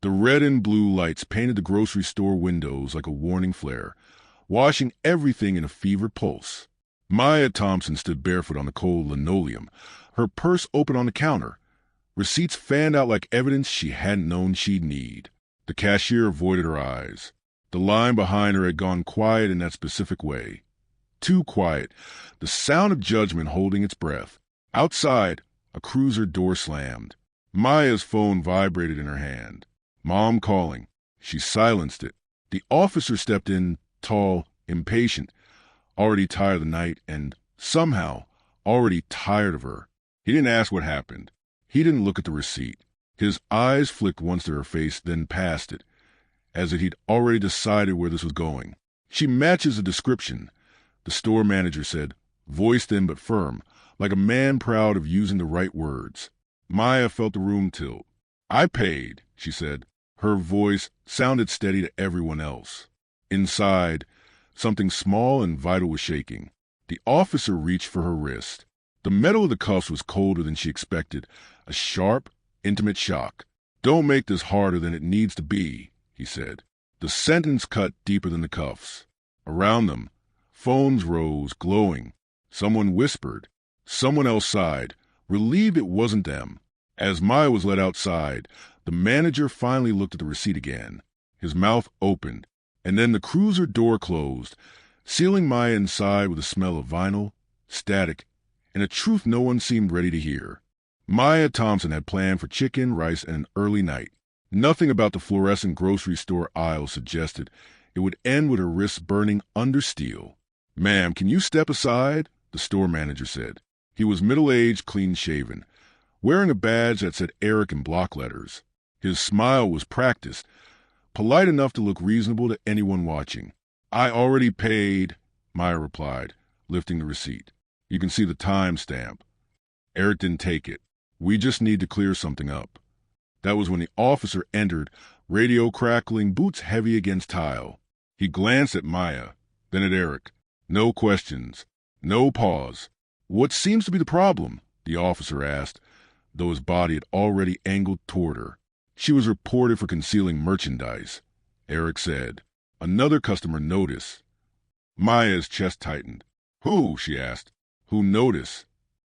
The red and blue lights painted the grocery store windows like a warning flare, washing everything in a fevered pulse. Maya Thompson stood barefoot on the cold linoleum, her purse open on the counter. Receipts fanned out like evidence she hadn't known she'd need. The cashier avoided her eyes. The line behind her had gone quiet in that specific way. Too quiet, the sound of judgment holding its breath. Outside, a cruiser door slammed. Maya's phone vibrated in her hand. Mom calling. She silenced it. The officer stepped in, tall, impatient, already tired of the night and, somehow, already tired of her. He didn't ask what happened. He didn't look at the receipt. His eyes flicked once to her face, then past it, as if he'd already decided where this was going. She matches the description, the store manager said, voice thin but firm, like a man proud of using the right words. Maya felt the room tilt. I paid, she said. Her voice sounded steady to everyone else. Inside, something small and vital was shaking. The officer reached for her wrist. The metal of the cuffs was colder than she expected, a sharp, intimate shock. Don't make this harder than it needs to be, he said. The sentence cut deeper than the cuffs. Around them, phones rose, glowing. Someone whispered. Someone else sighed, relieved it wasn't them. As Maya was led outside, the manager finally looked at the receipt again. His mouth opened, and then the cruiser door closed, sealing Maya inside with a smell of vinyl, static, and a truth no one seemed ready to hear. Maya Thompson had planned for chicken, rice, and an early night. Nothing about the fluorescent grocery store aisle suggested it would end with her wrists burning under steel. Ma'am, can you step aside? The store manager said. He was middle-aged, clean-shaven, wearing a badge that said Eric in block letters. His smile was practiced, polite enough to look reasonable to anyone watching. I already paid, Maya replied, lifting the receipt. You can see the time stamp. Eric didn't take it. We just need to clear something up. That was when the officer entered, radio crackling, boots heavy against tile. He glanced at Maya, then at Eric. No questions. No pause. What seems to be the problem? The officer asked, though his body had already angled toward her. She was reported for concealing merchandise, Eric said. Another customer noticed. Maya's chest tightened. Who? She asked. Who noticed?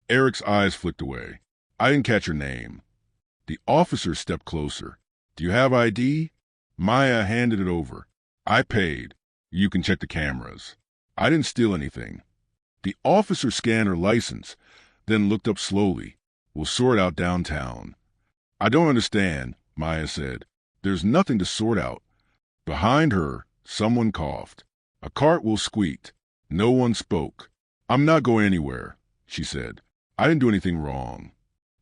Eric's eyes flicked away. I didn't catch her name. The officer stepped closer. Do you have ID? Maya handed it over. I paid. You can check the cameras. I didn't steal anything. The officer scanned her license, then looked up slowly. We'll sort out downtown. I don't understand, Maya said. There's nothing to sort out. Behind her, someone coughed. A cartwheel squeaked. No one spoke. I'm not going anywhere, she said. I didn't do anything wrong.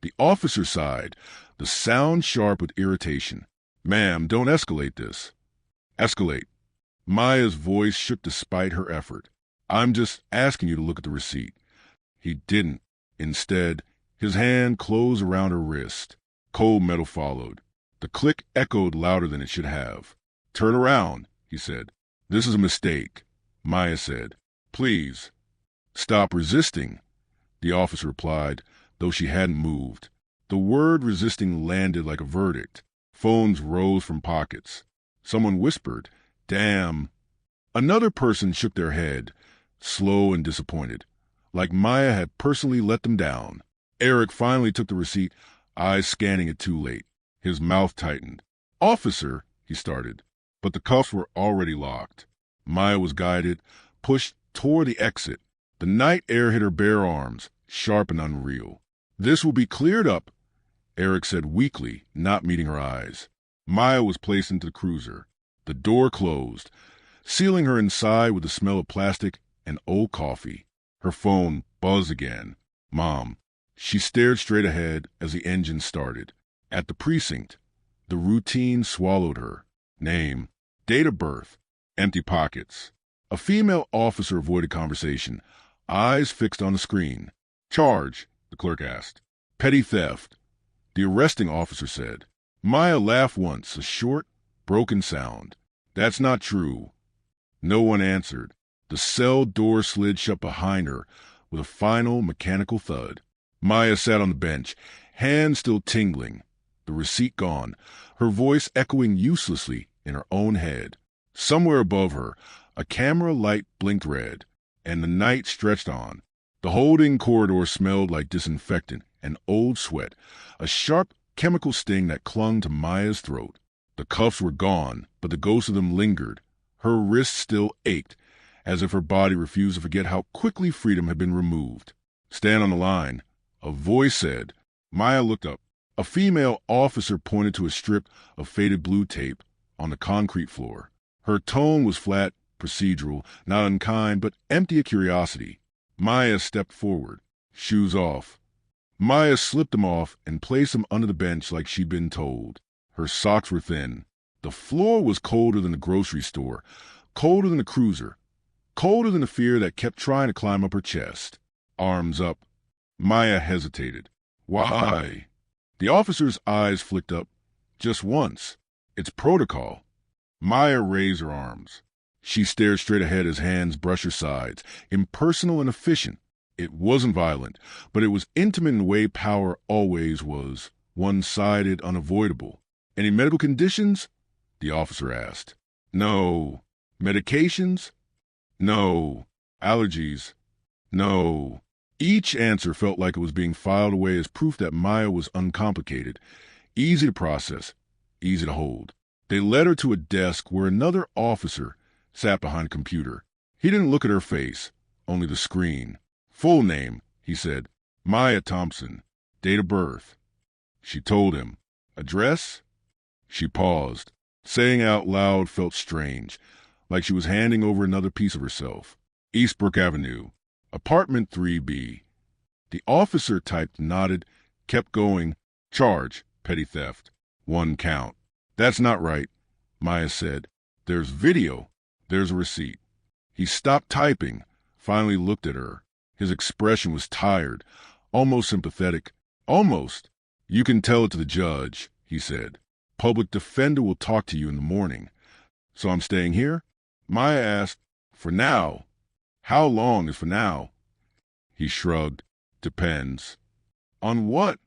The officer sighed, the sound sharp with irritation. Ma'am, don't escalate this. Escalate. Maya's voice shook despite her effort. I'm just asking you to look at the receipt. He didn't. Instead, his hand closed around her wrist. Cold metal followed. The click echoed louder than it should have. Turn around, he said. This is a mistake, Maya said. Please. Stop resisting, the officer replied, though she hadn't moved. The word resisting landed like a verdict. Phones rose from pockets. Someone whispered, Damn. Another person shook their head, slow and disappointed, like Maya had personally let them down. Eric finally took the receipt, eyes scanning it too late. His mouth tightened. Officer, he started, but the cuffs were already locked. Maya was guided, pushed toward the exit. The night air hit her bare arms, sharp and unreal. This will be cleared up, Eric said weakly, not meeting her eyes. Maya was placed into the cruiser. The door closed, sealing her inside with the smell of plastic and old coffee. Her phone buzzed again. Mom. She stared straight ahead as the engine started. At the precinct, the routine swallowed her. Name, date of birth, empty pockets. A female officer avoided conversation, eyes fixed on the screen. Charge, the clerk asked. Petty theft, the arresting officer said. Maya laughed once, a short, broken sound. That's not true. No one answered. The cell door slid shut behind her with a final mechanical thud. Maya sat on the bench, hands still tingling. The the receipt gone, her voice echoing uselessly in her own head. Somewhere above her, a camera light blinked red, and the night stretched on. The holding corridor smelled like disinfectant and old sweat, a sharp chemical sting that clung to Maya's throat. The cuffs were gone, but the ghost of them lingered. Her wrists still ached, as if her body refused to forget how quickly freedom had been removed. "Stand on the line," a voice said. Maya looked up. A female officer pointed to a strip of faded blue tape on the concrete floor. Her tone was flat, procedural, not unkind, but empty of curiosity. Maya stepped forward, shoes off. Maya slipped them off and placed them under the bench like she'd been told. Her socks were thin. The floor was colder than the grocery store, colder than the cruiser, colder than the fear that kept trying to climb up her chest. Arms up. Maya hesitated. "Why?" The officer's eyes flicked up. "Just once. It's protocol." Maya raised her arms. She stared straight ahead as hands brushed her sides, impersonal and efficient. It wasn't violent, but it was intimate in the way power always was, one-sided, unavoidable. "Any medical conditions?" the officer asked. "No." "Medications?" "No." "Allergies?" "No." Each answer felt like it was being filed away as proof that Maya was uncomplicated, easy to process, easy to hold. They led her to a desk where another officer sat behind a computer. He didn't look at her face, only the screen. "Full name," he said. "Maya Thompson. Date of birth." She told him. "Address?" She paused. Saying out loud felt strange, like she was handing over another piece of herself. "Eastbrook Avenue. Apartment 3B. The officer typed, nodded, kept going. "Charge, petty theft. 1 count." "That's not right," Maya said. "There's video. There's a receipt." He stopped typing, finally looked at her. His expression was tired, almost sympathetic. "Almost." "You can tell it to the judge," he said. "Public defender will talk to you in the morning." "So I'm staying here?" Maya asked. "For now." "How long is for now?" He shrugged. "Depends." "On what?"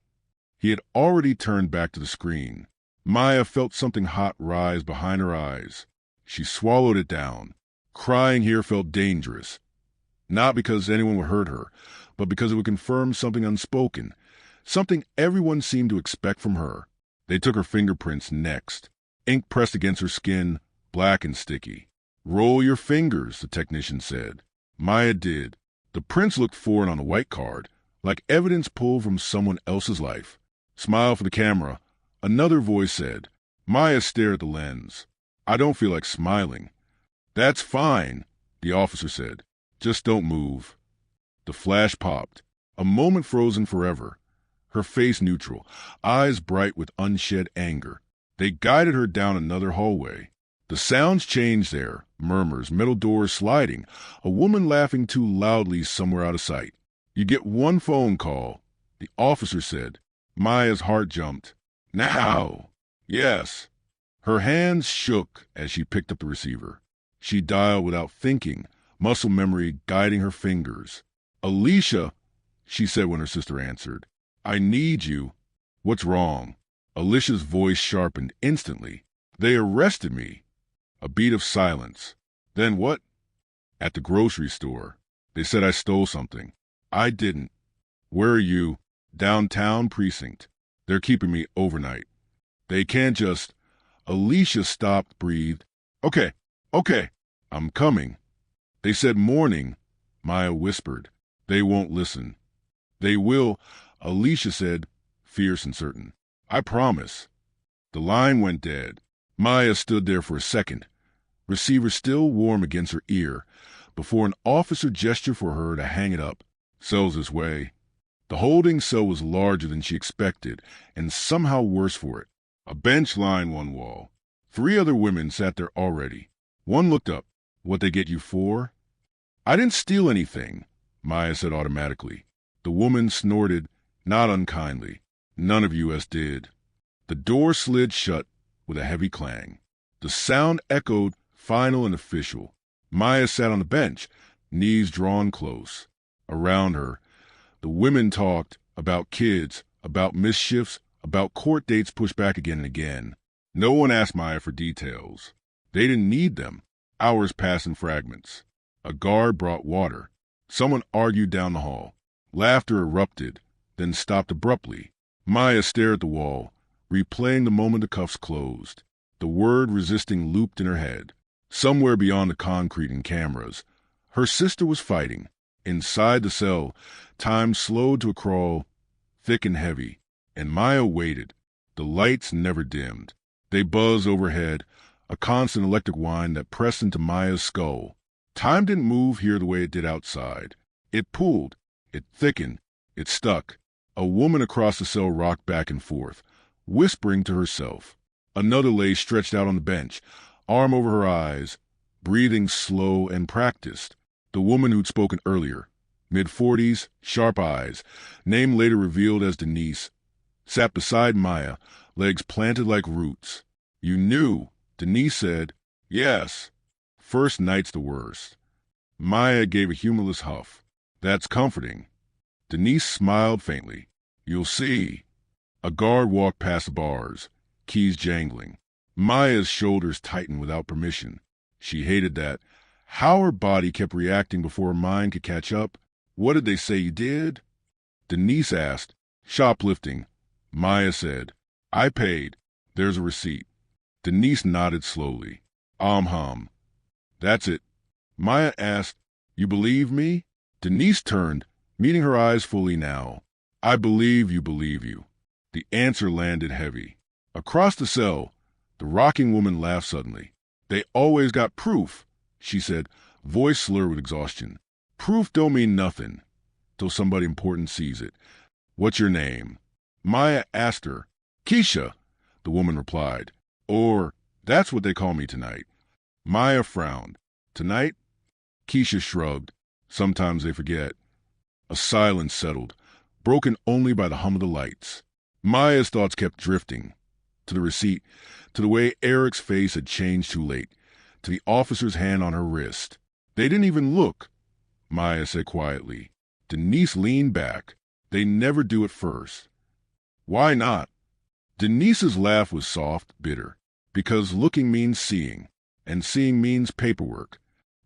He had already turned back to the screen. Maya felt something hot rise behind her eyes. She swallowed it down. Crying here felt dangerous. Not because anyone would hurt her, but because it would confirm something unspoken, something everyone seemed to expect from her. They took her fingerprints next. Ink pressed against her skin, black and sticky. "Roll your fingers," the technician said. Maya did. The prints looked foreign on the white card, like evidence pulled from someone else's life. "Smile for the camera," another voice said. Maya stared at the lens. "I don't feel like smiling." "That's fine," the officer said. "Just don't move." The flash popped. A moment frozen forever. Her face neutral, eyes bright with unshed anger. They guided her down another hallway. The sounds changed there, murmurs, metal doors sliding, a woman laughing too loudly somewhere out of sight. "You get one phone call," the officer said. Maya's heart jumped. "Now." "Yes." Her hands shook as she picked up the receiver. She dialed without thinking, muscle memory guiding her fingers. "Alicia," she said when her sister answered. "I need you." "What's wrong?" Alicia's voice sharpened instantly. "They arrested me." A beat of silence. "Then what?" "At the grocery store. They said I stole something." "I didn't." "Where are you?" "Downtown precinct. They're keeping me overnight." "They can't just—" Alicia stopped, breathed. Okay. I'm coming." "They said morning," Maya whispered. "They won't listen." "They will," Alicia said, fierce and certain. "I promise." The line went dead. Maya stood there for a second, receiver still warm against her ear, before an officer gestured for her to hang it up. "Cell's this way." The holding cell was larger than she expected, and somehow worse for it. A bench lined one wall. 3 other women sat there already. One looked up. "What they get you for?" "I didn't steal anything," Maya said automatically. The woman snorted, not unkindly. "None of us did." The door slid shut with a heavy clang. The sound echoed, final and official. Maya sat on the bench, knees drawn close. Around her, the women talked about kids, about mischiefs, about court dates pushed back again and again. No one asked Maya for details. They didn't need them. Hours passed in fragments. A guard brought water. Someone argued down the hall. Laughter erupted, then stopped abruptly. Maya stared at the wall, replaying the moment the cuffs closed. The word resisting looped in her head. Somewhere beyond the concrete and cameras, her sister was fighting. Inside the cell, time slowed to a crawl, thick and heavy, and Maya waited. The lights never dimmed. They buzzed overhead, a constant electric whine that pressed into Maya's skull. Time didn't move here the way it did outside. It pulled, it thickened, it stuck. A woman across the cell rocked back and forth, whispering to herself. Another lay stretched out on the bench, arm over her eyes, breathing slow and practiced. The woman who'd spoken earlier, mid-40s, sharp eyes, name later revealed as Denise, sat beside Maya, legs planted like roots. "You knew," Denise said. "Yes. First night's the worst." Maya gave a humorless huff. "That's comforting." Denise smiled faintly. "You'll see." A guard walked past the bars, keys jangling. Maya's shoulders tightened without permission. She hated that. How her body kept reacting before her mind could catch up. "What did they say you did?" Denise asked. "Shoplifting." Maya said. "I paid. There's a receipt." Denise nodded slowly. Hum. "That's it." Maya asked, "You believe me?" Denise turned, meeting her eyes fully now. "I believe you believe you." The answer landed heavy. Across the cell, the rocking woman laughed suddenly. "They always got proof," she said, voice slurred with exhaustion. "Proof don't mean nothing till somebody important sees it. What's your name?" Maya asked her. "Keisha," the woman replied. "Or, that's what they call me tonight." Maya frowned. "Tonight?" Keisha shrugged. "Sometimes they forget." A silence settled, broken only by the hum of the lights. Maya's thoughts kept drifting. To the receipt, to the way Eric's face had changed too late, to the officer's hand on her wrist. "They didn't even look," Maya said quietly. Denise leaned back. "They never do at first." "Why not?" Denise's laugh was soft, bitter. "Because looking means seeing, and seeing means paperwork."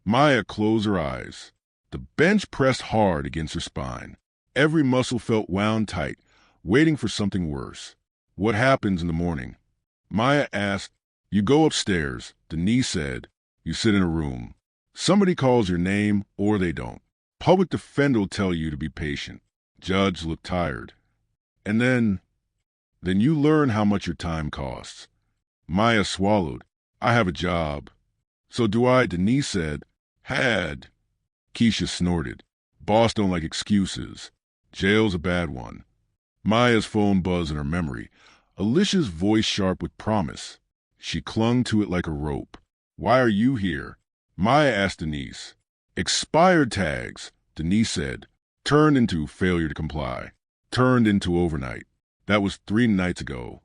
Maya closed her eyes. The bench pressed hard against her spine. Every muscle felt wound tight, waiting for something worse. "What happens in the morning?" Maya asked. "You go upstairs," Denise said. "You sit in a room. Somebody calls your name, or they don't. Public defender will tell you to be patient. Judge looked tired. And then you learn how much your time costs." Maya swallowed. "I have a job." "So do I," Denise said. "Had." Keisha snorted. "Boss don't like excuses. Jail's a bad one." Maya's phone buzzed in her memory. Alicia's voice sharp with promise. She clung to it like a rope. "Why are you here?" Maya asked Denise. "Expired tags," Denise said. Turned into failure to comply. Turned into overnight. That was 3 nights ago.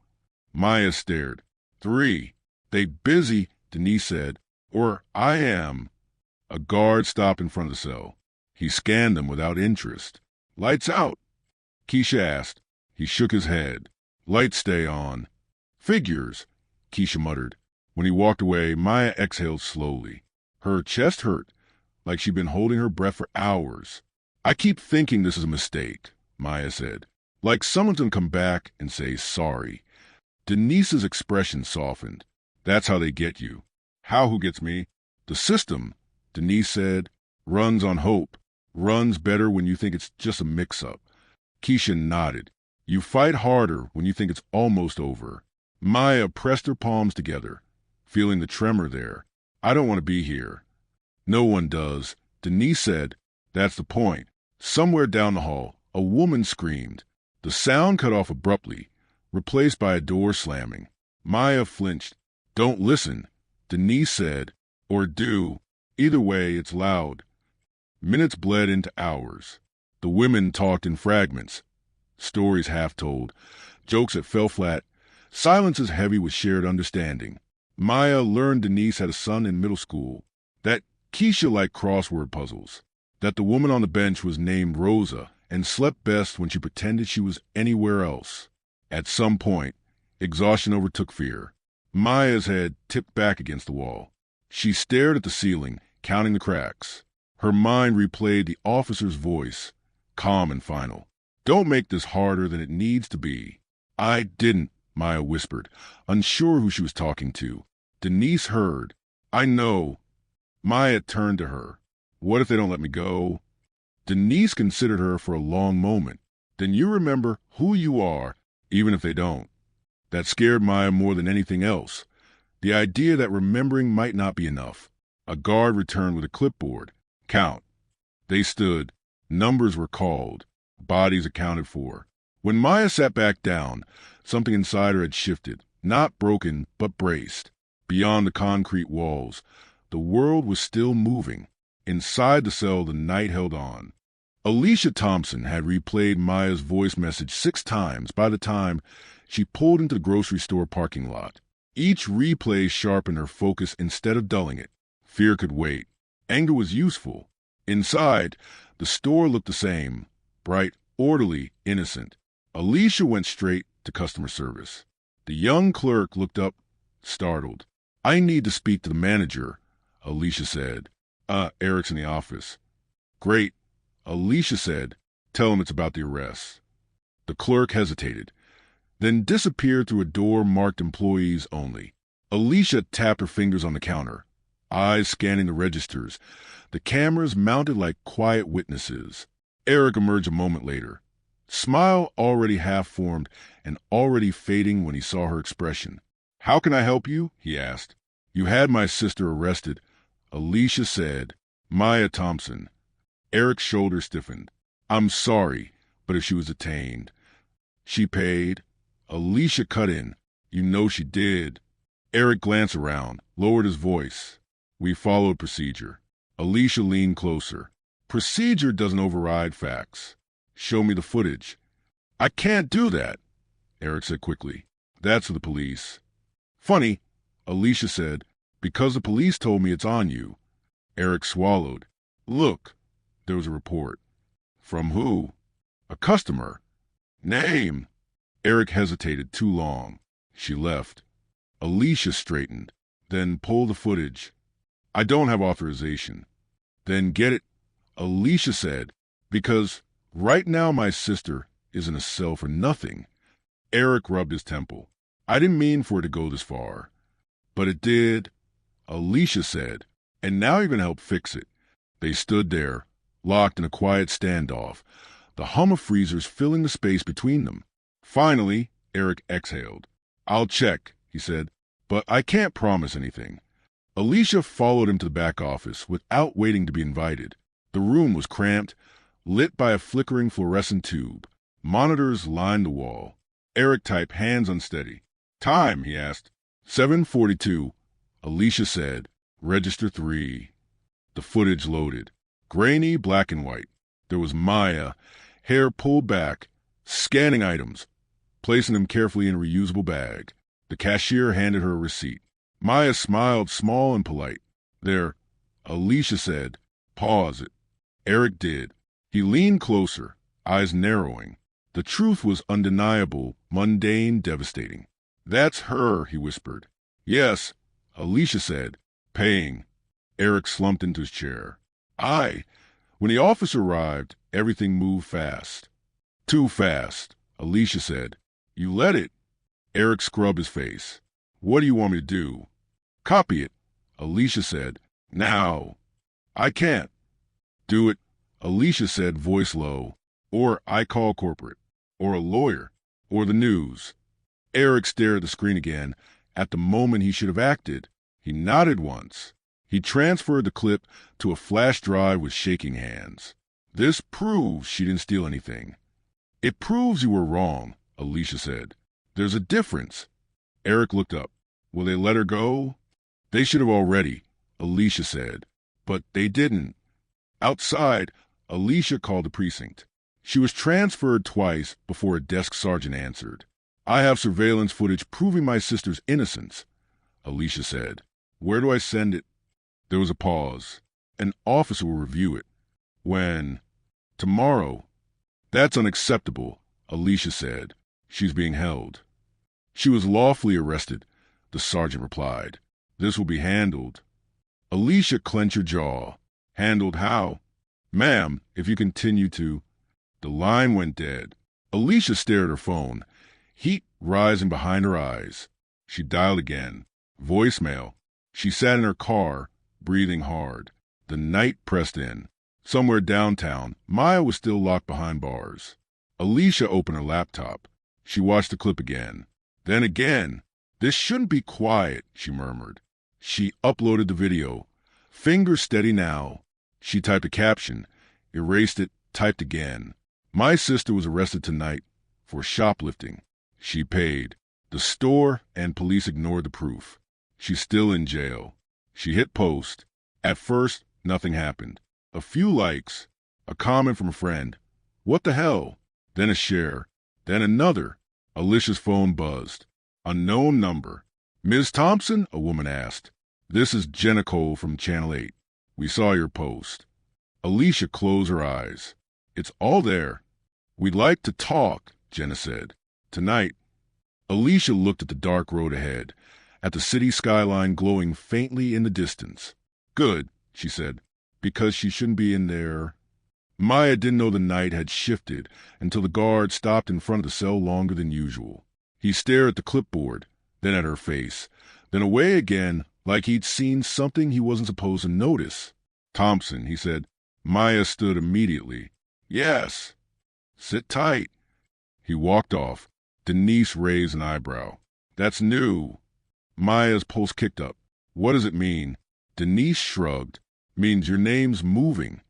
Maya stared. 3. "They busy," Denise said. "Or I am." A guard stopped in front of the cell. He scanned them without interest. "Lights out?" Keisha asked. He shook his head. "Lights stay on." "Figures," Keisha muttered. When he walked away, Maya exhaled slowly. Her chest hurt, like she'd been holding her breath for hours. "I keep thinking this is a mistake," Maya said. "Like someone's gonna come back and say sorry." Denise's expression softened. "That's how they get you." "How who gets me?" "The system," Denise said, "runs on hope. Runs better when you think it's just a mix-up." Keisha nodded. "You fight harder when you think it's almost over." Maya pressed her palms together, feeling the tremor there. "I don't want to be here." "No one does," Denise said. "That's the point." Somewhere down the hall, a woman screamed. The sound cut off abruptly, replaced by a door slamming. Maya flinched. "Don't listen," Denise said. "Or do. Either way, it's loud." Minutes bled into hours. The women talked in fragments. Stories half told. Jokes that fell flat. Silences heavy with shared understanding. Maya learned Denise had a son in middle school. That Keisha liked crossword puzzles. That the woman on the bench was named Rosa and slept best when she pretended she was anywhere else. At some point, exhaustion overtook fear. Maya's head tipped back against the wall. She stared at the ceiling, counting the cracks. Her mind replayed the officer's voice, calm and final. "Don't make this harder than it needs to be." "I didn't," Maya whispered, unsure who she was talking to. Denise heard. "I know." Maya turned to her. "What if they don't let me go?" Denise considered her for a long moment. "Then you remember who you are, even if they don't." That scared Maya more than anything else. The idea that remembering might not be enough. A guard returned with a clipboard. "Count." They stood. Numbers were called. Bodies accounted for. When Maya sat back down, something inside her had shifted. Not broken, but braced. Beyond the concrete walls, the world was still moving. Inside the cell, the night held on. Alicia Thompson had replayed Maya's voice message 6 times by the time she pulled into the grocery store parking lot. Each replay sharpened her focus instead of dulling it. Fear could wait. Anger was useful. Inside, the store looked the same. Bright, orderly, innocent. Alicia went straight to customer service. The young clerk looked up, startled. "I need to speak to the manager," Alicia said. Eric's in the office." "Great," Alicia said. "Tell him it's about the arrest." The clerk hesitated, then disappeared through a door marked employees only. Alicia tapped her fingers on the counter, eyes scanning the registers, the cameras mounted like quiet witnesses. Eric emerged a moment later, smile already half-formed and already fading when he saw her expression. "How can I help you?" he asked. "You had my sister arrested," Alicia said. "Maya Thompson." Eric's shoulders stiffened. "I'm sorry, but if she was detained." "She paid." Alicia cut in. "You know she did." Eric glanced around, lowered his voice. "We followed procedure." Alicia leaned closer. "Procedure doesn't override facts." "Show me the footage." "I can't do that," Eric said quickly. "That's for the police." "Funny," Alicia said, "because the police told me it's on you." Eric swallowed. "Look." There was a report. "From who?" "A customer." "Name." Eric hesitated too long. She left. Alicia straightened, then pulled the footage. "I don't have authorization." "Then get it," Alicia said, "because right now my sister is in a cell for nothing." Eric rubbed his temple. "I didn't mean for it to go this far." "But it did," Alicia said, "and now you're going to help fix it." They stood there, locked in a quiet standoff, the hum of freezers filling the space between them. Finally, Eric exhaled. "I'll check," he said, "but I can't promise anything." Alicia followed him to the back office without waiting to be invited. The room was cramped, lit by a flickering fluorescent tube. Monitors lined the wall. Eric typed, hands unsteady. "Time," he asked. 7:42, Alicia said. "Register 3. The footage loaded. Grainy, black and white. There was Maya, hair pulled back, scanning items, placing them carefully in a reusable bag. The cashier handed her a receipt. Maya smiled, small and polite. "There," Alicia said. "Pause it." Eric did. He leaned closer, eyes narrowing. The truth was undeniable, mundane, devastating. "That's her," he whispered. "Yes," Alicia said. "Paying." Eric slumped into his chair. When the officer arrived, everything moved fast. "Too fast," Alicia said. "You let it." Eric scrubbed his face. "What do you want me to do?" "Copy it," Alicia said. "Now." "I can't." "Do it," Alicia said, voice low. "Or I call corporate. Or a lawyer. Or the news." Eric stared at the screen again, at the moment he should have acted. He nodded once. He transferred the clip to a flash drive with shaking hands. "This proves she didn't steal anything." "It proves you were wrong," Alicia said. "There's a difference." Eric looked up. "Will they let her go?" "They should have already," Alicia said. "But they didn't." Outside, Alicia called the precinct. She was transferred twice before a desk sergeant answered. "I have surveillance footage proving my sister's innocence," Alicia said. "Where do I send it?" There was a pause. "An officer will review it." "When?" "Tomorrow." "That's unacceptable," Alicia said. She's being held. She was lawfully arrested, the sergeant replied. This will be handled. Alicia clenched her jaw. Handled how? Ma'am, if you continue to... The line went dead. Alicia stared at her phone, heat rising behind her eyes. She dialed again. Voicemail. She sat in her car, breathing hard. The night pressed in. Somewhere downtown, Maya was still locked behind bars. Alicia opened her laptop. She watched the clip again. Then again. This shouldn't be quiet, she murmured. She uploaded the video. Fingers steady now. She typed a caption, erased it, typed again. My sister was arrested tonight for shoplifting. She paid. The store and police ignored the proof. She's still in jail. She hit post. At first, nothing happened. A few likes, a comment from a friend. What the hell? Then a share. Then another. Alicia's phone buzzed. Unknown number. Ms. Thompson? A woman asked. This is Jenna Cole from Channel 8. We saw your post. Alicia closed her eyes. It's all there. We'd like to talk, Jenna said. Tonight. Alicia looked at the dark road ahead, at the city skyline glowing faintly in the distance. Good, she said, because she shouldn't be in there. Maya didn't know the night had shifted until the guard stopped in front of the cell longer than usual. He stared at the clipboard, then at her face, then away again like he'd seen something he wasn't supposed to notice. Thompson, he said. Maya stood immediately. Yes. Sit tight. He walked off. Denise raised an eyebrow. That's new. Maya's pulse kicked up. What does it mean? Denise shrugged. Means your name's moving.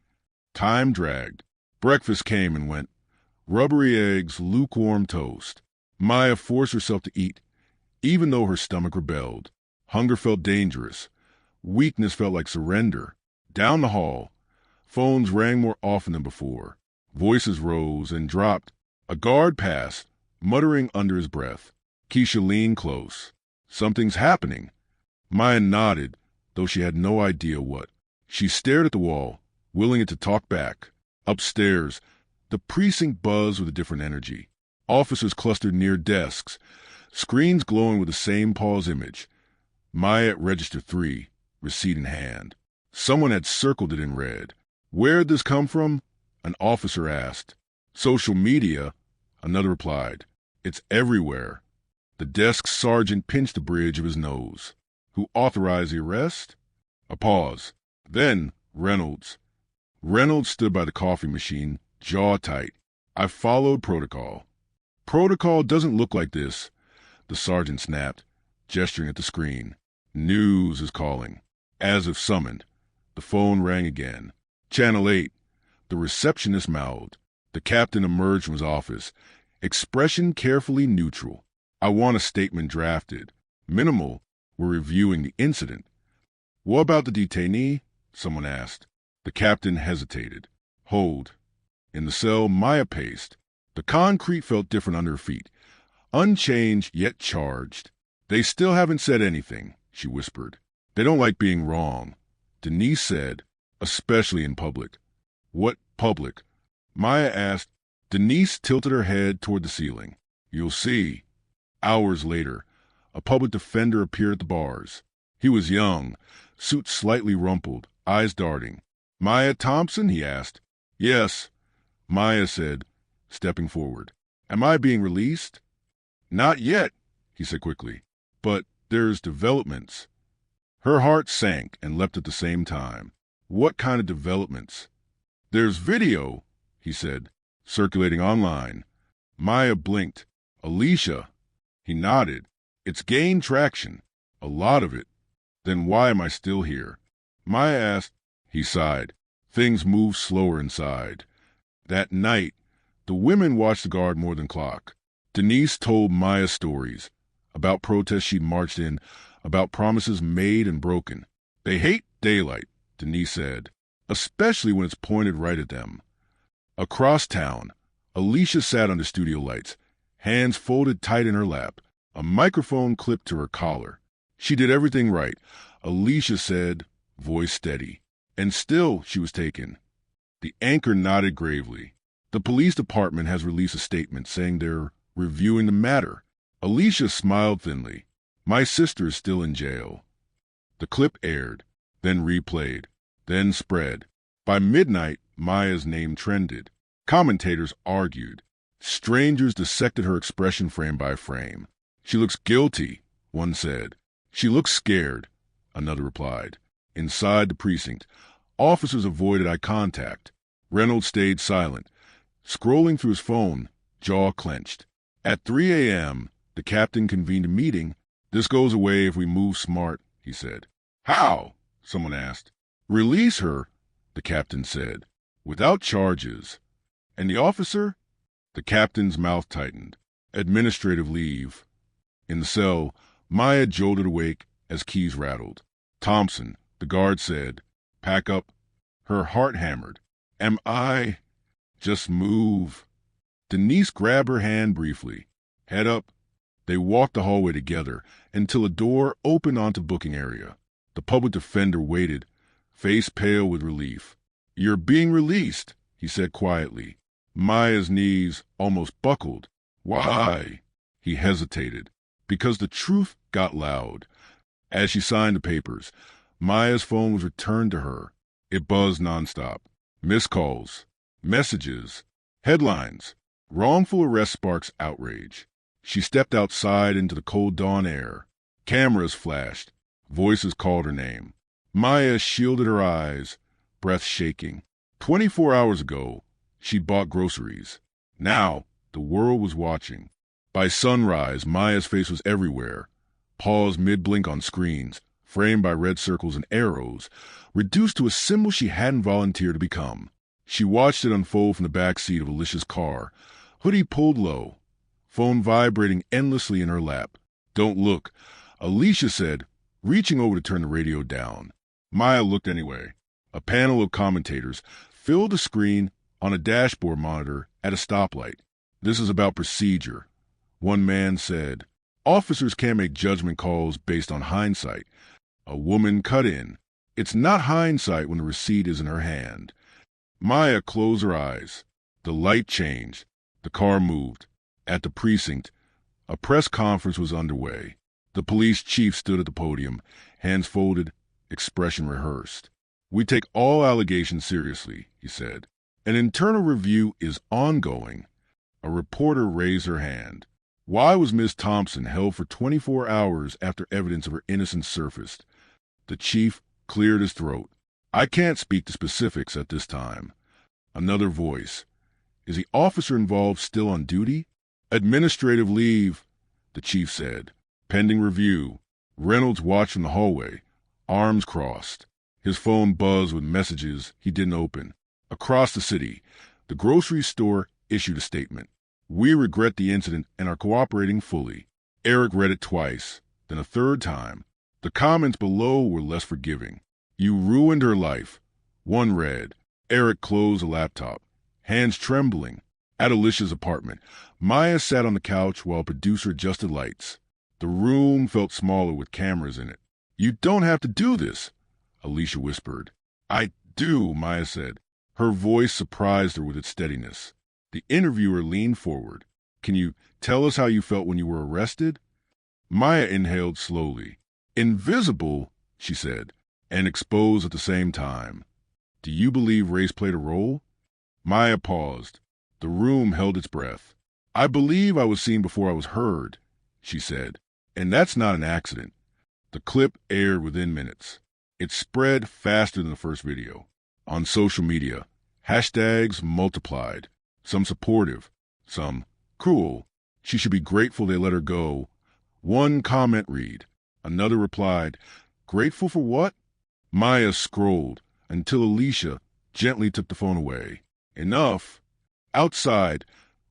Time dragged. Breakfast came and went. Rubbery eggs, lukewarm toast. Maya forced herself to eat, even though her stomach rebelled. Hunger felt dangerous. Weakness felt like surrender. Down the hall, phones rang more often than before. Voices rose and dropped. A guard passed, muttering under his breath. Keisha leaned close. Something's happening. Maya nodded, though she had no idea what. She stared at the wall, willing it to talk back. Upstairs, the precinct buzzed with a different energy. Officers clustered near desks, screens glowing with the same pause image. Maya at register 3, receipt in hand. Someone had circled it in red. Where'd this come from? An officer asked. Social media, another replied. It's everywhere. The desk sergeant pinched the bridge of his nose. Who authorized the arrest? A pause. Then Reynolds. Reynolds stood by the coffee machine, jaw tight. I followed protocol. Protocol doesn't look like this, the sergeant snapped, gesturing at the screen. News is calling. As if summoned. The phone rang again. Channel 8. The receptionist mouthed. The captain emerged from his office, expression carefully neutral. I want a statement drafted. Minimal. We're reviewing the incident. What about the detainee? Someone asked. The captain hesitated. Hold. In the cell, Maya paced. The concrete felt different under her feet. Unchanged, yet charged. They still haven't said anything, she whispered. They don't like being wrong. Denise said, especially in public. What public? Maya asked. Denise tilted her head toward the ceiling. You'll see. Hours later, a public defender appeared at the bars. He was young, suit slightly rumpled, eyes darting. Maya Thompson? He asked. Yes, Maya said, stepping forward. Am I being released? Not yet, he said quickly. But there's developments. Her heart sank and leapt at the same time. What kind of developments? There's video, he said, circulating online. Maya blinked. Alicia. He nodded. It's gained traction. A lot of it. Then why am I still here? Maya asked. He sighed. Things moved slower inside. That night, the women watched the guard more than clock. Denise told Maya stories about protests she'd marched in, about promises made and broken. They hate daylight, Denise said, especially when it's pointed right at them. Across town, Alicia sat under studio lights, hands folded tight in her lap, a microphone clipped to her collar. She did everything right, Alicia said, voice steady. And still she was taken. The anchor nodded gravely. The police department has released a statement saying they're reviewing the matter. Alicia smiled thinly. My sister is still in jail. The clip aired, then replayed, then spread. By midnight, Maya's name trended. Commentators argued. Strangers dissected her expression frame by frame. She looks guilty, one said. She looks scared, another replied. Inside the precinct, officers avoided eye contact. Reynolds stayed silent, scrolling through his phone, jaw clenched. At 3 a.m., the captain convened a meeting. This goes away if we move smart, he said. How? Someone asked. Release her, the captain said, without charges. And the officer? The captain's mouth tightened. Administrative leave. In the cell, Maya jolted awake as keys rattled. Thompson, the guard, said, pack up. Her heart hammered. Am I? Just move. Denise grabbed her hand briefly. Head up. They walked the hallway together until a door opened onto the booking area. The public defender waited, face pale with relief. You're being released, he said quietly. Maya's knees almost buckled. Why? He hesitated. Because the truth got loud. As she signed the papers, Maya's phone was returned to her. It buzzed nonstop. Missed calls, messages, headlines. Wrongful arrest sparks outrage. She stepped outside into the cold dawn air. Cameras flashed. Voices called her name. Maya shielded her eyes, breath shaking. 24 hours ago, she'd bought groceries. Now, the world was watching. By sunrise, Maya's face was everywhere. Paused mid-blink on screens, framed by red circles and arrows, reduced to a symbol she hadn't volunteered to become. She watched it unfold from the back seat of Alicia's car, hoodie pulled low, phone vibrating endlessly in her lap. Don't look, Alicia said, reaching over to turn the radio down. Maya looked anyway. A panel of commentators filled the screen on a dashboard monitor at a stoplight. This is about procedure. One man said, officers can't make judgment calls based on hindsight. A woman cut in. It's not hindsight when the receipt is in her hand. Maya closed her eyes. The light changed. The car moved. At the precinct, a press conference was underway. The police chief stood at the podium, hands folded, expression rehearsed. We take all allegations seriously, he said. An internal review is ongoing. A reporter raised her hand. Why was Miss Thompson held for 24 hours after evidence of her innocence surfaced? The chief cleared his throat. I can't speak to specifics at this time. Another voice. Is the officer involved still on duty? Administrative leave, the chief said. Pending review. Reynolds watched from the hallway, arms crossed. His phone buzzed with messages he didn't open. Across the city, the grocery store issued a statement. We regret the incident and are cooperating fully. Eric read it twice, then a third time. The comments below were less forgiving. You ruined her life. One read. Eric closed the laptop, hands trembling. At Alicia's apartment, Maya sat on the couch while a producer adjusted lights. The room felt smaller with cameras in it. You don't have to do this, Alicia whispered. I do, Maya said. Her voice surprised her with its steadiness. The interviewer leaned forward. Can you tell us how you felt when you were arrested? Maya inhaled slowly. Invisible, she said, and exposed at the same time. Do you believe race played a role? Maya paused. The room held its breath. I believe I was seen before I was heard, she said, and that's not an accident. The clip aired within minutes. It spread faster than the first video. On social media, hashtags multiplied. Some supportive, some cruel. She should be grateful they let her go. One comment read. Another replied, grateful for what? Maya scrolled until Alicia gently took the phone away. Enough. Outside,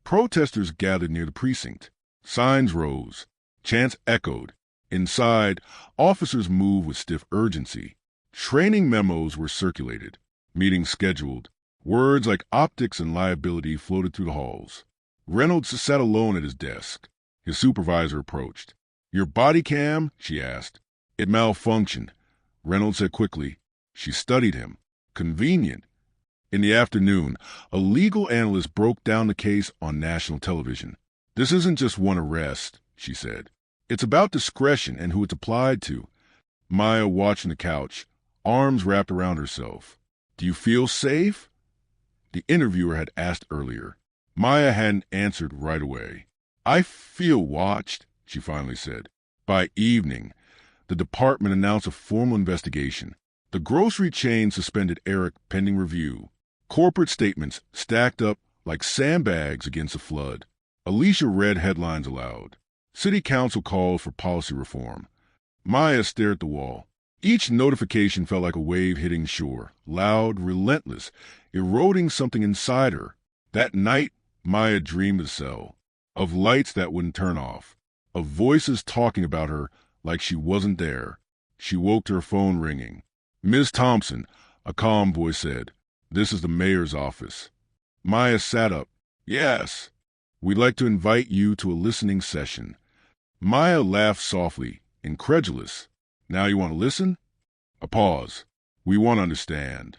protesters gathered near the precinct. Signs rose. Chants echoed. Inside, officers moved with stiff urgency. Training memos were circulated. Meetings scheduled. Words like optics and liability floated through the halls. Reynolds sat alone at his desk. His supervisor approached. Your body cam? She asked. It malfunctioned. Reynolds said quickly. She studied him. Convenient. In the afternoon, a legal analyst broke down the case on national television. This isn't just one arrest, she said. It's about discretion and who it's applied to. Maya watched on the couch, arms wrapped around herself. Do you feel safe? The interviewer had asked earlier. Maya hadn't answered right away. I feel watched, she finally said. By evening, the department announced a formal investigation. The grocery chain suspended Eric pending review. Corporate statements stacked up like sandbags against a flood. Alicia read headlines aloud. City Council calls for policy reform. Maya stared at the wall. Each notification felt like a wave hitting shore, loud, relentless, eroding something inside her. That night, Maya dreamed of the cell, of lights that wouldn't turn off, of voices talking about her like she wasn't there. She woke to her phone ringing. Ms. Thompson, a calm voice said, "This is the mayor's office." Maya sat up. "Yes, we'd like to invite you to a listening session." Maya laughed softly, incredulous. "Now you want to listen?" A pause. "We want to understand."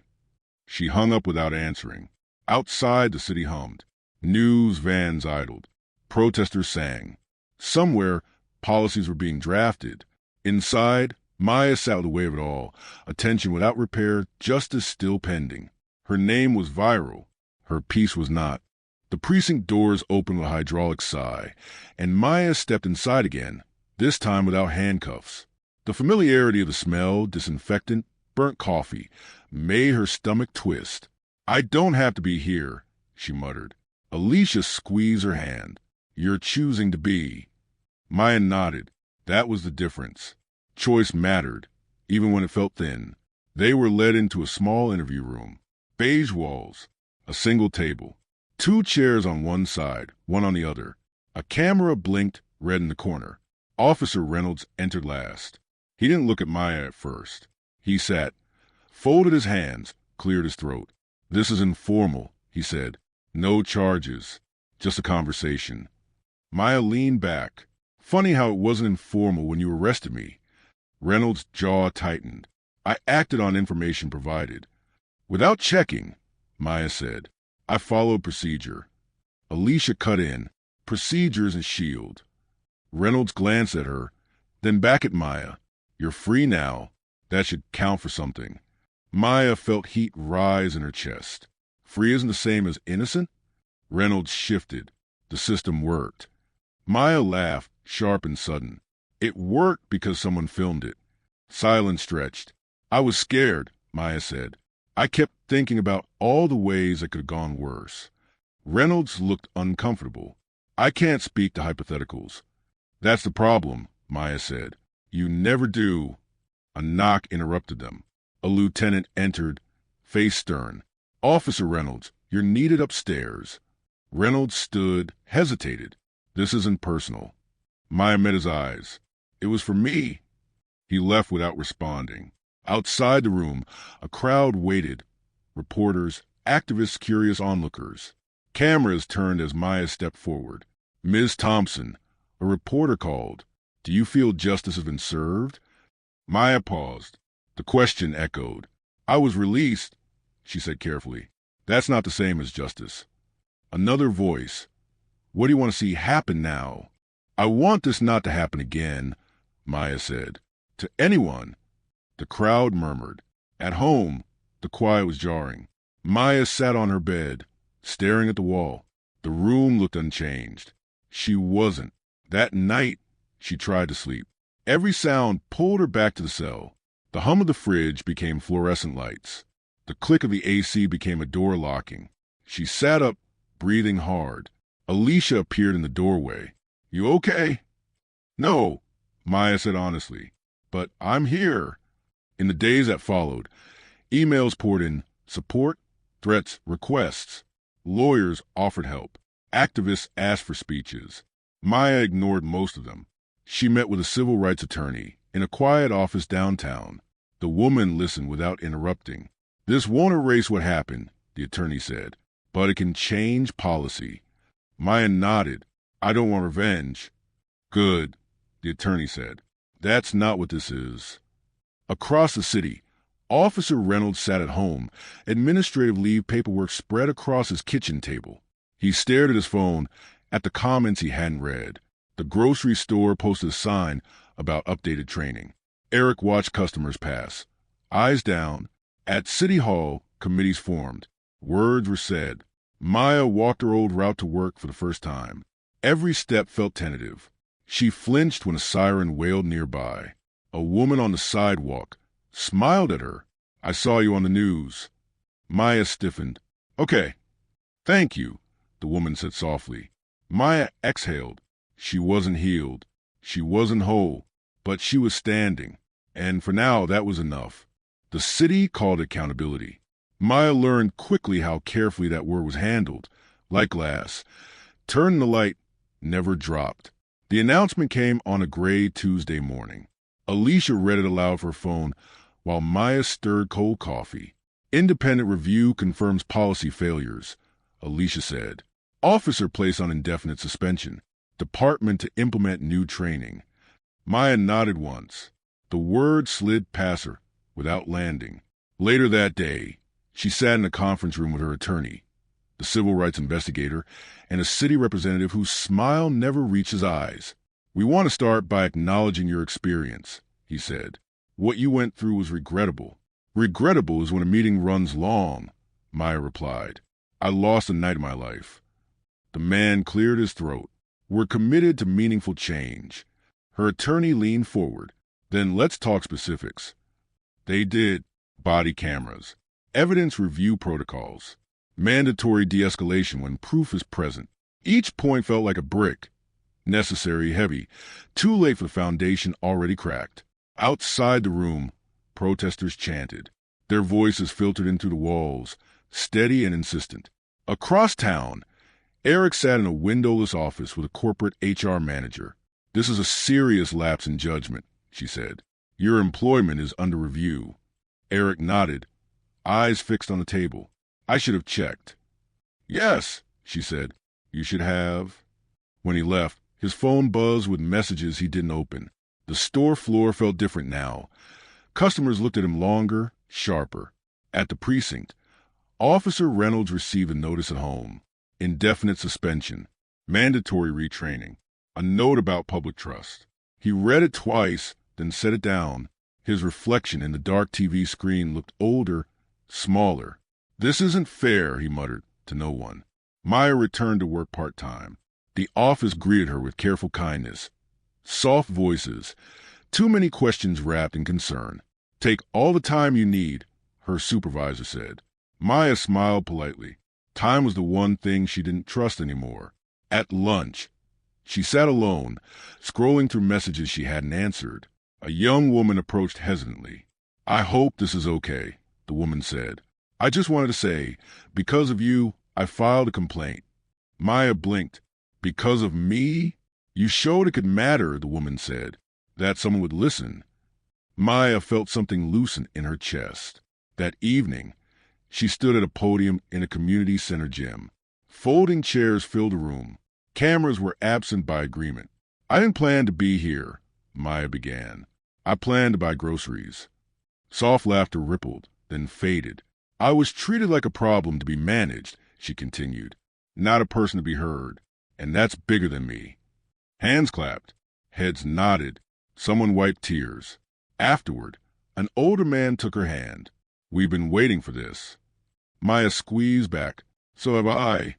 She hung up without answering. Outside, the city hummed. News vans idled. Protesters sang. Somewhere, policies were being drafted. Inside, Maya sat with the weight of it all. Attention without repair, justice still pending. Her name was viral. Her peace was not. The precinct doors opened with a hydraulic sigh, and Maya stepped inside again, this time without handcuffs. The familiarity of the smell, disinfectant, burnt coffee, made her stomach twist. "I don't have to be here," she muttered. Alicia squeezed her hand. "You're choosing to be." Maya nodded. That was the difference. Choice mattered, even when it felt thin. They were led into a small interview room. Beige walls, a single table, 2 chairs on one side, one on the other. A camera blinked red in the corner. Officer Reynolds entered last. He didn't look at Maya at first. He sat, folded his hands, cleared his throat. "This is informal," he said. "No charges, just a conversation." Maya leaned back. "Funny how it wasn't informal when you arrested me." Reynolds' jaw tightened. "I acted on information provided." "Without checking," Maya said. "I followed procedure." Alicia cut in. "Procedures and shield." Reynolds glanced at her, then back at Maya. "You're free now. That should count for something." Maya felt heat rise in her chest. Free isn't the same as innocent? Reynolds shifted. The system worked. Maya laughed, sharp and sudden. "It worked because someone filmed it." Silence stretched. "I was scared," Maya said. "I kept thinking about all the ways it could have gone worse." Reynolds looked uncomfortable. "I can't speak to hypotheticals." "That's the problem," Maya said. "You never do." A knock interrupted them. A lieutenant entered, face stern. "Officer Reynolds, you're needed upstairs." Reynolds stood, hesitated. "This isn't personal." Maya met his eyes. "It was for me." He left without responding. Outside the room, a crowd waited. Reporters, activists, curious onlookers. Cameras turned as Maya stepped forward. "Ms. Thompson," a reporter called. "Do you feel justice has been served?" Maya paused. The question echoed. "I was released," she said carefully. "That's not the same as justice." Another voice. "What do you want to see happen now?" "I want this not to happen again," Maya said. "To anyone." The crowd murmured. At home, the quiet was jarring. Maya sat on her bed, staring at the wall. The room looked unchanged. She wasn't. That night, she tried to sleep. Every sound pulled her back to the cell. The hum of the fridge became fluorescent lights. The click of the AC became a door locking. She sat up, breathing hard. Alicia appeared in the doorway. "You okay?" "No," Maya said honestly. "But I'm here." In the days that followed, emails poured in, support, threats, requests. Lawyers offered help. Activists asked for speeches. Maya ignored most of them. She met with a civil rights attorney in a quiet office downtown. The woman listened without interrupting. "This won't erase what happened," the attorney said, "but it can change policy." Maya nodded. "I don't want revenge." "Good," the attorney said. "That's not what this is." Across the city, Officer Reynolds sat at home, administrative leave paperwork spread across his kitchen table. He stared at his phone at the comments he hadn't read. The grocery store posted a sign about updated training. Eric watched customers pass. Eyes down. At City Hall, committees formed. Words were said. Maya walked her old route to work for the first time. Every step felt tentative. She flinched when a siren wailed nearby. A woman on the sidewalk smiled at her. "I saw you on the news." Maya stiffened. "Okay. Thank you," the woman said softly. Maya exhaled. She wasn't healed. She wasn't whole. But she was standing. And for now, that was enough. The city called it accountability. Maya learned quickly how carefully that word was handled. Like glass. Turn the light never dropped. The announcement came on a gray Tuesday morning. Alicia read it aloud for her phone while Maya stirred cold coffee. Independent review confirms policy failures, Alicia said. Officer placed on indefinite suspension. Department to implement new training. Maya nodded once. The word slid past her without landing. Later that day, she sat in a conference room with her attorney, the civil rights investigator, and a city representative whose smile never reached his eyes. "We want to start by acknowledging your experience," he said. "What you went through was regrettable." "Regrettable is when a meeting runs long," Maya replied. "I lost a night of my life." The man cleared his throat. "We're committed to meaningful change." Her attorney leaned forward. "Then let's talk specifics." They did. Body cameras. Evidence review protocols. Mandatory de-escalation when proof is present. Each point felt like a brick. Necessary, heavy. Too late for the foundation already cracked. Outside the room, protesters chanted. Their voices filtered into the walls, steady and insistent. Across town, Eric sat in a windowless office with a corporate HR manager. "This is a serious lapse in judgment," she said. "Your employment is under review." Eric nodded, eyes fixed on the table. "I should have checked." "Yes," she said. "You should have." When he left, his phone buzzed with messages he didn't open. The store floor felt different now. Customers looked at him longer, sharper. At the precinct, Officer Reynolds received a notice at home. Indefinite suspension. Mandatory retraining. A note about public trust. He read it twice, then set it down. His reflection in the dark TV screen looked older, smaller. "This isn't fair," he muttered, to no one. Maya returned to work part-time. The office greeted her with careful kindness. Soft voices. Too many questions wrapped in concern. "Take all the time you need," her supervisor said. Maya smiled politely. Time was the one thing she didn't trust anymore. At lunch, she sat alone, scrolling through messages she hadn't answered. A young woman approached hesitantly. "I hope this is okay," the woman said. "I just wanted to say, because of you, I filed a complaint." Maya blinked. "Because of me?" "You showed it could matter," the woman said. "That someone would listen." Maya felt something loosen in her chest. That evening, she stood at a podium in a community center gym. Folding chairs filled the room. Cameras were absent by agreement. "I didn't plan to be here," Maya began. "I planned to buy groceries." Soft laughter rippled, then faded. "I was treated like a problem to be managed," she continued, "not a person to be heard. And that's bigger than me." Hands clapped. Heads nodded. Someone wiped tears. Afterward, an older man took her hand. "We've been waiting for this." Maya squeezed back. "So have I."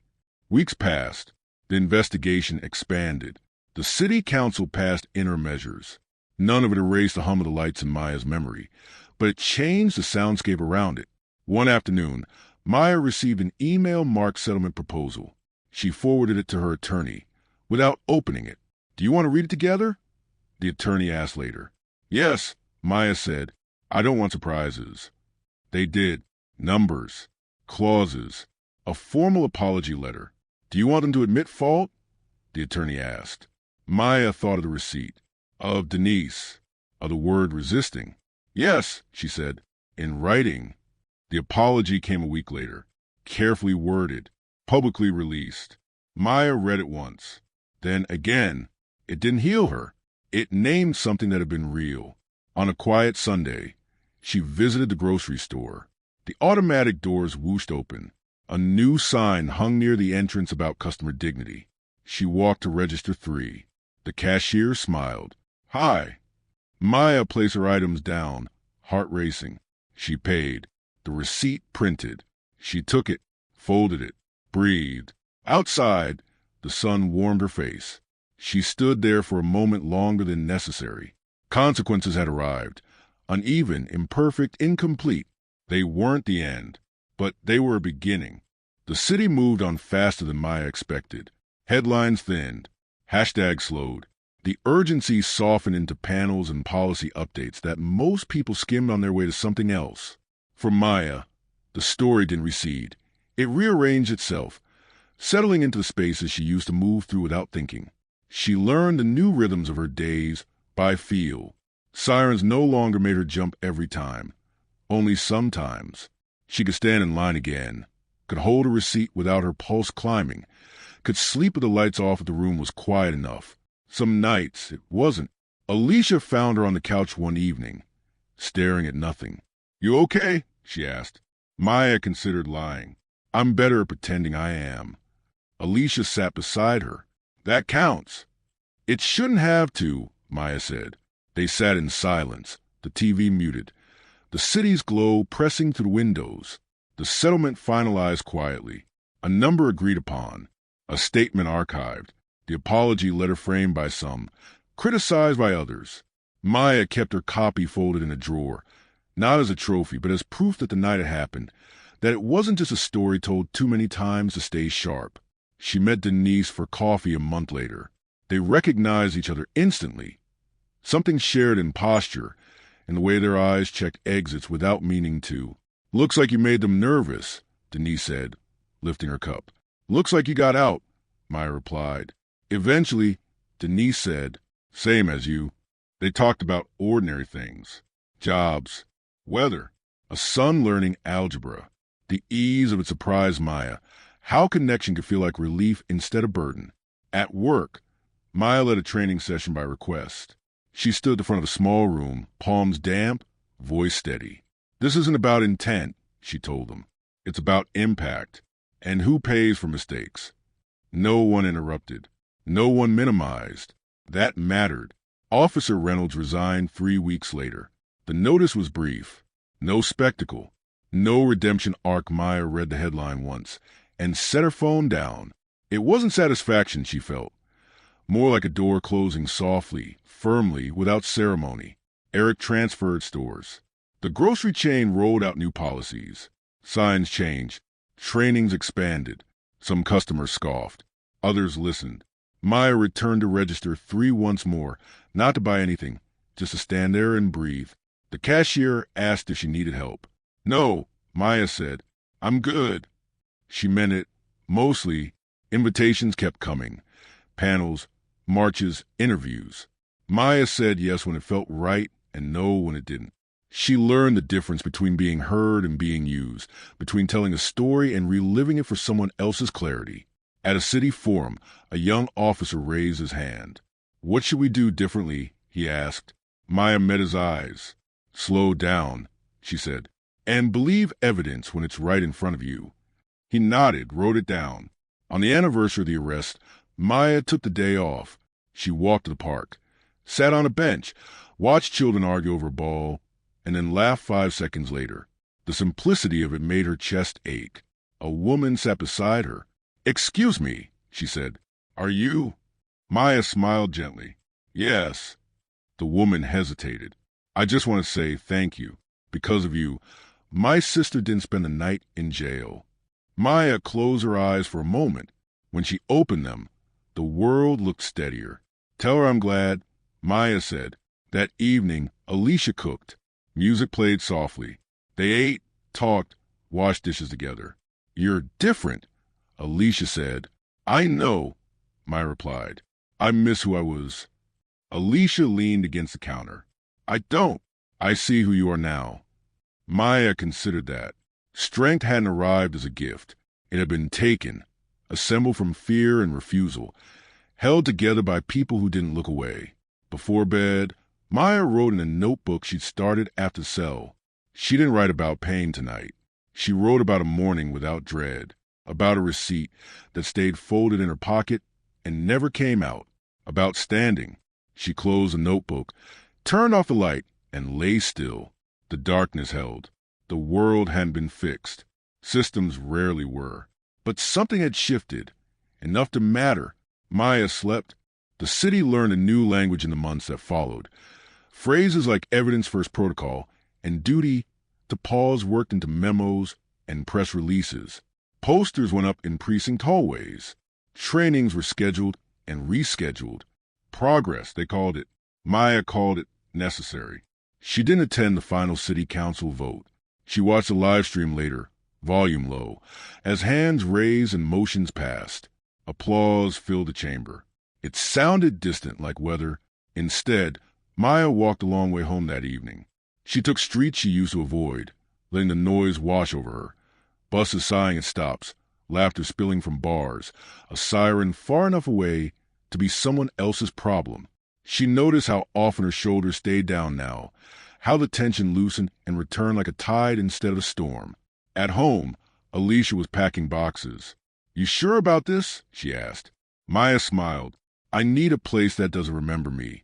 Weeks passed. The investigation expanded. The city council passed inner measures. None of it erased the hum of the lights in Maya's memory, but it changed the soundscape around it. One afternoon, Maya received an email-marked settlement proposal. She forwarded it to her attorney, without opening it. "Do you want to read it together?" the attorney asked later. "Yes," Maya said. "I don't want surprises." They did. Numbers. Clauses. A formal apology letter. "Do you want them to admit fault?" the attorney asked. Maya thought of the receipt. Of Denise. Of the word resisting. "Yes," she said. "In writing." The apology came a week later. Carefully worded. Publicly released. Maya read it once. Then again. It didn't heal her. It named something that had been real. On a quiet Sunday, she visited the grocery store. The automatic doors whooshed open. A new sign hung near the entrance about customer dignity. She walked to register 3. The cashier smiled. "Hi." Maya placed her items down, heart racing. She paid. The receipt printed. She took it, folded it, breathed. Outside, the sun warmed her face. She stood there for a moment longer than necessary. Consequences had arrived. Uneven, imperfect, incomplete. They weren't the end, but they were a beginning. The city moved on faster than Maya expected. Headlines thinned. Hashtags slowed. The urgency softened into panels and policy updates that most people skimmed on their way to something else. For Maya, the story didn't recede. It rearranged itself, settling into the spaces she used to move through without thinking. She learned the new rhythms of her days by feel. Sirens no longer made her jump every time. Only sometimes. She could stand in line again, could hold a receipt without her pulse climbing, could sleep with the lights off if the room was quiet enough. Some nights it wasn't. Alicia found her on the couch one evening, staring at nothing. "You okay?" she asked. Maya considered lying. "I'm better at pretending I am." Alicia sat beside her. "That counts." "It shouldn't have to," Maya said. They sat in silence, the TV muted, the city's glow pressing through the windows. The settlement finalized quietly, a number agreed upon, a statement archived, the apology letter framed by some, criticized by others. Maya kept her copy folded in a drawer, not as a trophy, but as proof that the night had happened, that it wasn't just a story told too many times to stay sharp. She met Denise for coffee a month later. They recognized each other instantly. Something shared in posture, in the way their eyes checked exits without meaning to. "Looks like you made them nervous," Denise said, lifting her cup. "Looks like you got out," Maya replied. Eventually, Denise said, "Same as you." They talked about ordinary things. Jobs, weather, a son learning algebra. The ease of it surprised Maya. How connection could feel like relief instead of burden. At work, Maya led a training session by request. She stood at the front of a small room, palms damp, voice steady. "This isn't about intent," she told them. "It's about impact. And who pays for mistakes?" No one interrupted. No one minimized. That mattered. Officer Reynolds resigned 3 weeks later. The notice was brief. No spectacle. No redemption arc. Maya read the headline once and set her phone down. It wasn't satisfaction she felt. More like a door closing softly, firmly, without ceremony. Eric transferred stores. The grocery chain rolled out new policies. Signs changed. Trainings expanded. Some customers scoffed. Others listened. Maya returned to register 3 once more, not to buy anything, just to stand there and breathe. The cashier asked if she needed help. "No," Maya said. "I'm good." She meant it. Mostly, invitations kept coming. Panels, marches, interviews. Maya said yes when it felt right and no when it didn't. She learned the difference between being heard and being used, between telling a story and reliving it for someone else's clarity. At a city forum, a young officer raised his hand. "What should we do differently?" he asked. Maya met his eyes. "Slow down," she said, "and believe evidence when it's right in front of you." He nodded, wrote it down. On the anniversary of the arrest, Maya took the day off. She walked to the park, sat on a bench, watched children argue over a ball, and then laughed 5 seconds later. The simplicity of it made her chest ache. A woman sat beside her. "Excuse me," she said. "Are you?" Maya smiled gently. "Yes." The woman hesitated. "I just want to say thank you. Because of you, my sister didn't spend the night in jail." Maya closed her eyes for a moment. When she opened them, the world looked steadier. "Tell her I'm glad," Maya said. That evening, Alicia cooked. Music played softly. They ate, talked, washed dishes together. "You're different," Alicia said. "I know," Maya replied. "I miss who I was." Alicia leaned against the counter. "I don't. I see who you are now." Maya considered that. Strength hadn't arrived as a gift. It had been taken, assembled from fear and refusal, held together by people who didn't look away. Before bed, Maya wrote in a notebook she'd started after cell. She didn't write about pain tonight. She wrote about a morning without dread, about a receipt that stayed folded in her pocket and never came out. About standing. She closed the notebook, turned off the light, and lay still. The darkness held. The world hadn't been fixed. Systems rarely were. But something had shifted. Enough to matter. Maya slept. The city learned a new language in the months that followed. Phrases like evidence first protocol and duty to pause worked into memos and press releases. Posters went up in precinct hallways. Trainings were scheduled and rescheduled. Progress, they called it. Maya called it necessary. She didn't attend the final city council vote. She watched the live stream later, volume low, as hands raised and motions passed. Applause filled the chamber. It sounded distant like weather. Instead, Maya walked a long way home that evening. She took streets she used to avoid, letting the noise wash over her. Buses sighing at stops, laughter spilling from bars, a siren far enough away to be someone else's problem. She noticed how often her shoulders stayed down now, how the tension loosened and returned like a tide instead of a storm. At home, Alicia was packing boxes. "You sure about this?" she asked. Maya smiled. "I need a place that doesn't remember me."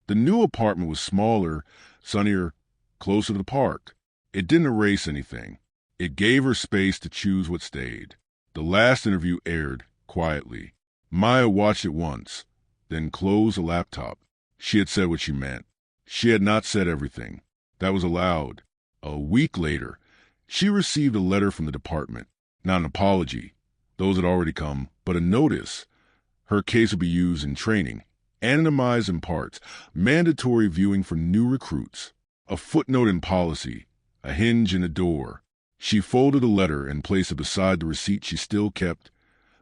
The new apartment was smaller, sunnier, closer to the park. It didn't erase anything. It gave her space to choose what stayed. The last interview aired, quietly. Maya watched it once, then closed the laptop. She had said what she meant. She had not said everything. That was allowed. A week later, she received a letter from the department. Not an apology. Those had already come, but a notice. Her case would be used in training, anonymized in parts, mandatory viewing for new recruits. A footnote in policy, a hinge in a door. She folded the letter and placed it beside the receipt she still kept.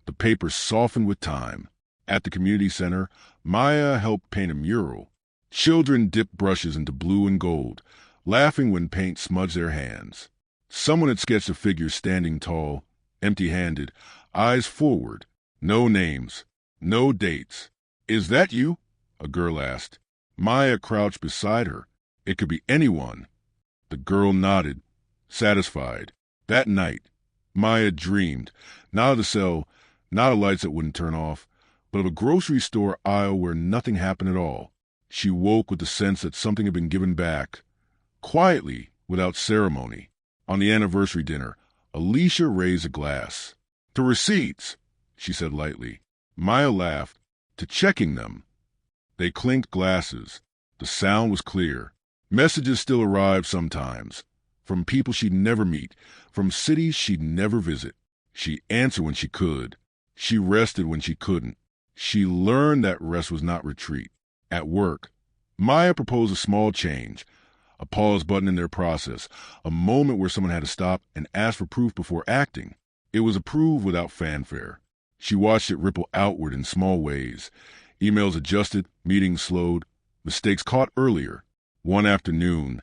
The paper softened with time. At the community center, Maya helped paint a mural. Children dipped brushes into blue and gold, laughing when paint smudged their hands. Someone had sketched a figure standing tall, empty-handed, eyes forward. No names, no dates. "Is that you?" a girl asked. Maya crouched beside her. It could be anyone. The girl nodded, satisfied. That night, Maya dreamed, not of the cell, not of lights that wouldn't turn off, but of a grocery store aisle where nothing happened at all. She woke with the sense that something had been given back, quietly, without ceremony. On the anniversary dinner, Alicia raised a glass. "To receipts," she said lightly. Maya laughed. "To checking them." They clinked glasses. The sound was clear. Messages still arrived sometimes, from people she'd never meet, from cities she'd never visit. She answered when she could. She rested when she couldn't. She learned that rest was not retreat. At work, Maya proposed a small change, a pause button in their process, a moment where someone had to stop and ask for proof before acting. It was approved without fanfare. She watched it ripple outward in small ways. Emails adjusted, meetings slowed, mistakes caught earlier. One afternoon,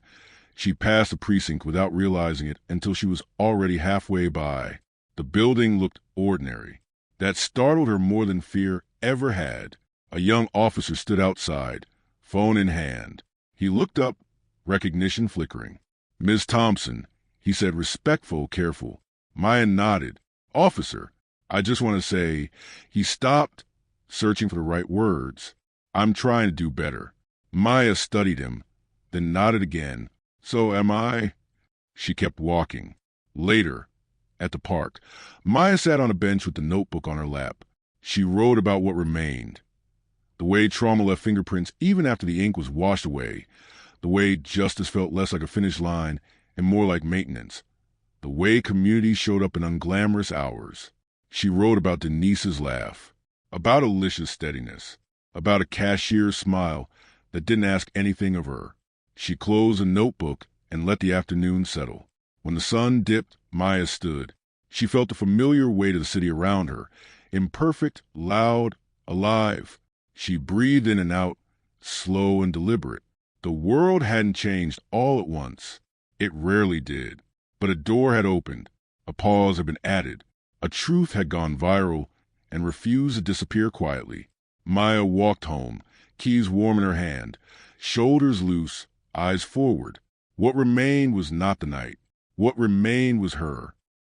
she passed the precinct without realizing it until she was already halfway by. The building looked ordinary. That startled her more than fear ever had. A young officer stood outside, phone in hand. He looked up, recognition flickering. "Ms. Thompson," he said, respectful, careful. Maya nodded. "Officer, I just want to say..." He stopped, searching for the right words. "I'm trying to do better." Maya studied him, then nodded again. "So am I?" She kept walking. Later, at the park, Maya sat on a bench with the notebook on her lap. She wrote about what remained. The way trauma left fingerprints even after the ink was washed away. The way justice felt less like a finish line and more like maintenance. The way community showed up in unglamorous hours. She wrote about Denise's laugh, about Alicia's steadiness, about a cashier's smile that didn't ask anything of her. She closed the notebook and let the afternoon settle. When the sun dipped, Maya stood. She felt the familiar weight of the city around her, imperfect, loud, alive. She breathed in and out, slow and deliberate. The world hadn't changed all at once. It rarely did. But a door had opened. A pause had been added. A truth had gone viral and refused to disappear quietly. Maya walked home, keys warm in her hand, shoulders loose, eyes forward. What remained was not the night. What remained was her.